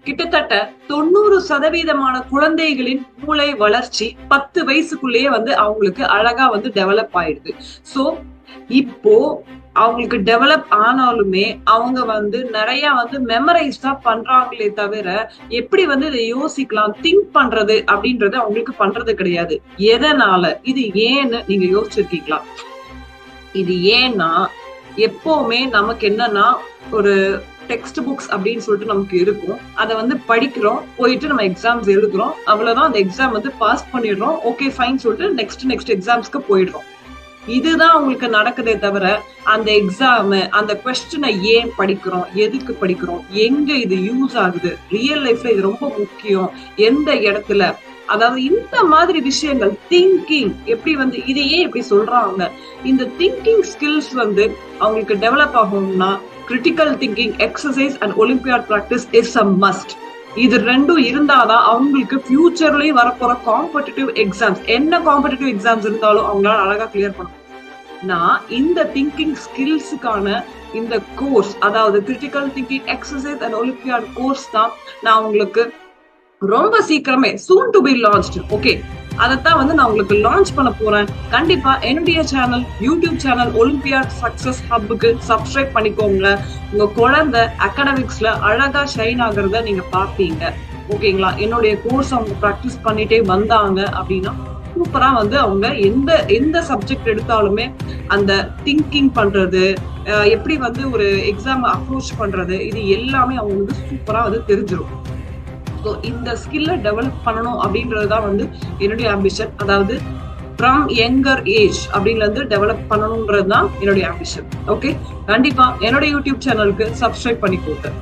கிட்டத்தட்ட 90% குழந்தைகளின் மூளை வளர்ச்சி 10 வயசுக்குள்ளேயே அவங்களுக்கு அழகா டெவலப் ஆயிடுது. சோ இப்போ அவங்களுக்கு டெவலப் ஆனாலுமே அவங்க நிறைய மெமரைஸ் தான் பண்றாங்களே தவிர எப்படி இதை யோசிக்கலாம், திங்க் பண்றது அப்படின்றது அவங்களுக்கு பண்றது கிடையாது. எதனால இது ஏன்னு நீங்க யோசிச்சிருக்கீங்களா? இது ஏன்னா எப்பவுமே நமக்கு என்னன்னா ஒரு டெக்ஸ்ட் புக்ஸ் அப்படின்னு சொல்லிட்டு நமக்கு இருக்கும். அதை படிக்கிறோம், போயிட்டு நம்ம எக்ஸாம்ஸ் எழுதுறோம், அவ்வளவுதான். அந்த எக்ஸாம் பாஸ் பண்ணிடுறோம், ஓகே ஃபைன் சொல்லிட்டு நெக்ஸ்ட் எக்ஸாம்ஸ்க்கு போயிடுறோம். இதுதான் உங்களுக்கு நடக்குதே தவிர அந்த எக்ஸாம் அந்த கொஸ்டினை ஏன் படிக்கிறோம், எதுக்கு படிக்கிறோம், எங்க இது யூஸ் ஆகுது, ரியல் லைஃப்ல இது ரொம்ப முக்கியம், எந்த இடத்துல, அதாவது இந்த மாதிரி விஷயங்கள் திங்கிங் எப்படி இது ஏன் எப்படி சொல்றாங்க, இந்த திங்கிங் ஸ்கில்ஸ் அவங்களுக்கு டெவலப் ஆகணும்னா critical thinking exercise and olympiad practice is a must. இது ரெண்டும் இருந்தாதான் அவங்களுக்கு ஃபியூச்சர்லயும் வரப்போற காம்படிட்டிவ் எக்ஸாம்ஸ், என்ன காம்படிட்டிவ் எக்ஸாம்ஸ் இருந்தாலும் அவங்களால அழகா கிளியர் பண்ணணும். நான் இந்த திங்கிங் ஸ்கில்ஸுக்கான இந்த கோர்ஸ், அதாவது critical thinking exercise and olympiad course தான் நான் உங்களுக்கு ரொம்ப சீக்கிரமே soon to be launched. Okay, அதைத்தான் நான் உங்களுக்கு லான்ச் பண்ண போறேன். கண்டிப்பா என்னுடைய channel, YouTube channel olympiad success ஹப்புக்கு சப்ஸ்கிரைப் பண்ணிக்கோங்க. உங்க குழந்தை அகாடமிக்ஸ்ல அழகா ஷைன் ஆகுறத நீங்க பாப்பீங்க. ஓகேங்களா? என்னுடைய கோர்ஸ் அவங்க ப்ராக்டிஸ் பண்ணிட்டே வந்தாங்க அப்படின்னா சூப்பரா அவங்க எந்த சப்ஜெக்ட் எடுத்தாலுமே அந்த திங்கிங் பண்றது, எப்படி ஒரு எக்ஸாம் அப்ரோச் பண்றது, இது எல்லாமே அவங்களுக்கு சூப்பரா தெரிஞ்சிடும். இந்த ஸ்கில்ல டெவலப் பண்ணணும் அப்படின்றதுதான் என்னுடைய ஆம்பிஷன். அதாவது ஃப்ரம் யங்கர் ஏஜ் அப்படின்னு டெவலப் பண்ணணும்ன்றதுதான் என்னுடைய ஆம்பிஷன். ஓகே, கண்டிப்பா என்னுடைய யூடியூப் சேனலுக்கு சப்ஸ்கிரைப் பண்ணிக்கோங்க.